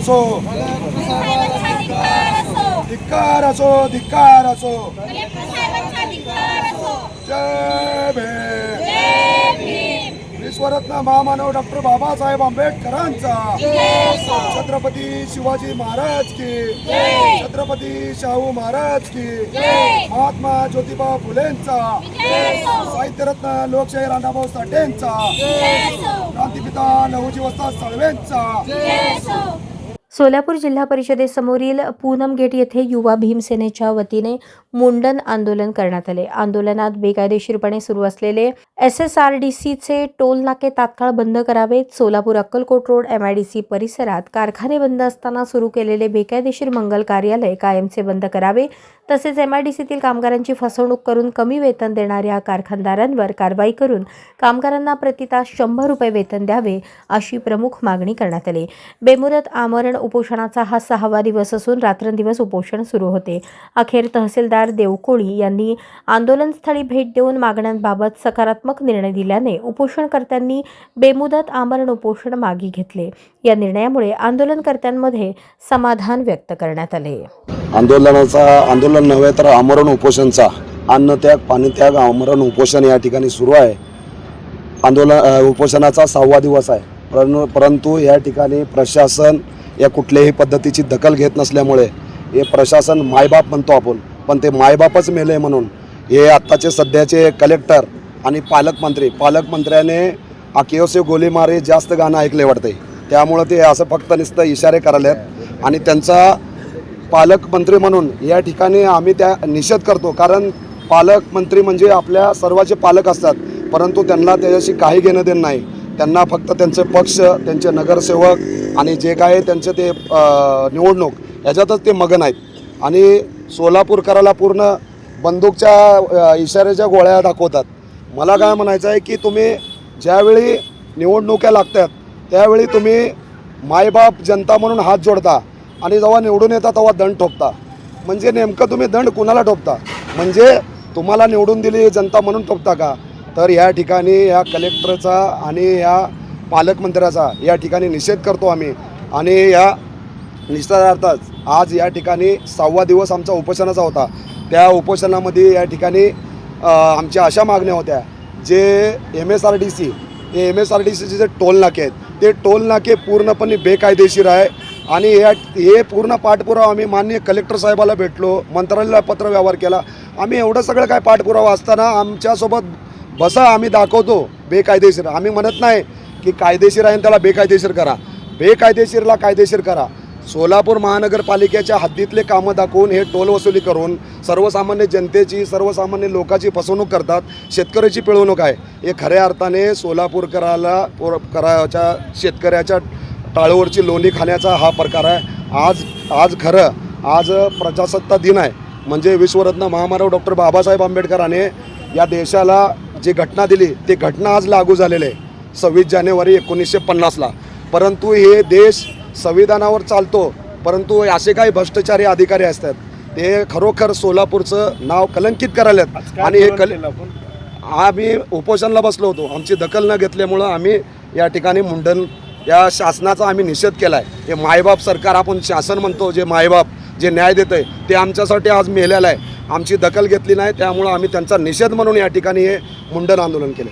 असो, धिक्कार असो, धिक्कार असो। जय भीम। विश्वरत्न महामानव डॉक्टर बाबासाहेब आंबेडकरांचा, छत्रपती शिवाजी महाराज की, छत्रपती शाहू महाराज की, महात्मा ज्योतिबा फुलेंचा, साहित्यरत्न लोकशाही राणाभाऊ साठेंचा, क्रांतिपिता लहुजी वस्ताद साळवेंचा। सोलापूर जिल्हा परिषदेसमोरील पूनम गेट येथे युवा भीमसेनेच्या वतीने मुंडन आंदोलन करण्यात आले। आंदोलनात बेकायदेशीरपणे सुरू असलेले SSRDCचे टोल नाके तात्काळ बंद करावेत। सोलापूर अक्कलकोट रोड MIDC परिसरात कारखाने बंद असताना सुरू केलेले बेकायदेशीर मंगल कार्यालय कायमचे बंद करावे। तसेच MIDCतील कामगारांची फसवणूक करून कमी वेतन देणाऱ्या कारखानदारांवर कारवाई करून कामगारांना प्रतितास 100 रुपये वेतन द्यावे अशी प्रमुख मागणी करण्यात आली। बेमुदत आमरण उपोषणाचा हा 6वा दिवस असून रात्रंदिवस उपोषण सुरू होते। अखेर तहसीलदार देवकोळी यांनी आंदोलनस्थळी भेट देऊन मागण्यांबाबत सकारात्मक निर्णय दिल्याने उपोषणकर्त्यांनी बेमुदत आमरण उपोषण मागे घेतले। या निर्णयामुळे आंदोलनकर्त्यांमध्ये समाधान व्यक्त करण्यात आले। आंदोलन नव्हे तर आमरण उपोषणचा अन्नत्याग पाणीत्याग आमरण उपोषण या ठिकाणी सुरू आहे। उपोषणाचा 6वा दिवस आहे, परंतु या ठिकाणी प्रशासन या कुठल्याही पद्धतीची दखल घेत नसल्यामुळे हे प्रशासन मायबाप म्हणतो आपण, पण ते मायबापच मेले म्हणून हे आत्ताचे सध्याचे कलेक्टर आणि पालकमंत्र्याने आकियोसे गोलीमारे जास्त गाणं ऐकले वाटते, त्यामुळे ते असं फक्त नुसतं इशारे करायलेत। आणि त्यांचा पालकमंत्री म्हणून या ठिकाणी आम्ही त्या निषेध करतो, कारण पालकमंत्री म्हणजे आपल्या सर्वांचे पालक असतात, परंतु त्यांना त्याच्याशी काही घेणं देणं नाही। त्यांना फक्त त्यांचे पक्ष, त्यांचे नगरसेवक आणि जे काय त्यांचे ते निवडणूक याच्यातच ते मगन आहेत। आणि सोलापूरकराला पूर्ण बंदूकच्या इशाऱ्याच्या गोळ्या दाखवतात। मला काय म्हणायचं आहे की तुम्ही ज्यावेळी निवडणुका लागतात त्यावेळी तुम्ही मायबाप जनता म्हणून हात जोडता आणि जेव्हा निवडून येता तेव्हा दंड ठोकता। म्हणजे नेमकं तुम्ही दंड कुणाला ठोकता? म्हणजे तुम्हाला निवडून दिली जनता म्हणून ठोकता का? तर या ठिकाणी या कलेक्टरचा आणि या पालकमंत्र्याचा या ठिकाणी निषेध करतो आम्ही। आणि या निषेधार्थाच आज या ठिकाणी 6वा दिवस आमचा उपोषणाचा होता। त्या उपोषणामध्ये या ठिकाणी आमच्या अशा मागण्या होत्या, जे MSRDCचे जे टोल नाके आहेत ते टोल नाके पूर्णपणे बेकायदेशीर आहे। आणि हे पूर्ण पाठपुरावा आम्ही माननीय कलेक्टर साहेबाला भेटलो, मंत्रालयाला पत्र व्यवहार केला। आम्ही एवढं सगळं काय पाठपुरावा असताना आमच्यासोबत बसा, आम्ही दाखवतो बेकायदेशीर। आम्ही म्हणत नाही की कायदेशीर आहे त्याला बेकायदेशीर करा, बेकायदेशीरला कायदेशीर करा। सोलापूर महानगरपालिकेच्या हद्दीतले कामं दाखवून हे टोल वसुली करून सर्वसामान्य जनतेची, सर्वसामान्य लोकांची फसवणूक करतात, शेतकऱ्याची पिळवणूक आहे। हे खऱ्या अर्थाने सोलापूरकराच्या शेतकऱ्याच्या टाळूवरची लोणी खाण्याचा हा प्रकार आहे। आज प्रजासत्ताक दिन आहे, म्हणजे विश्वरत्न महामानव डॉक्टर बाबासाहेब आंबेडकरांनी या देशाला जी घटना दिली ती घटना आज लागू झालेली आहे 26 जानेवारी 1950ला। परंतु हे देश संविधानावर चालतो, परंतु असे काही भ्रष्टाचारी अधिकारी असतात ते खरोखर सोलापूरचं नाव कलंकित करायलेत। आणि हे आम्ही उपोषणाला बसलो होतो, आमची दखल न घेतल्यामुळं आम्ही या ठिकाणी मुंडन या शासनाचा आम्ही निषेध केला आहे। हे मायबाप सरकार आपण शासन म्हणतो, जे मायबाप जे न्याय देत आहे ते आमच्यासाठी आज मेलेलं आहे। आमची दखल घेतली नाही, त्यामुळं आम्ही त्यांचा निषेध म्हणून या ठिकाणी हे मुंडन आंदोलन केले।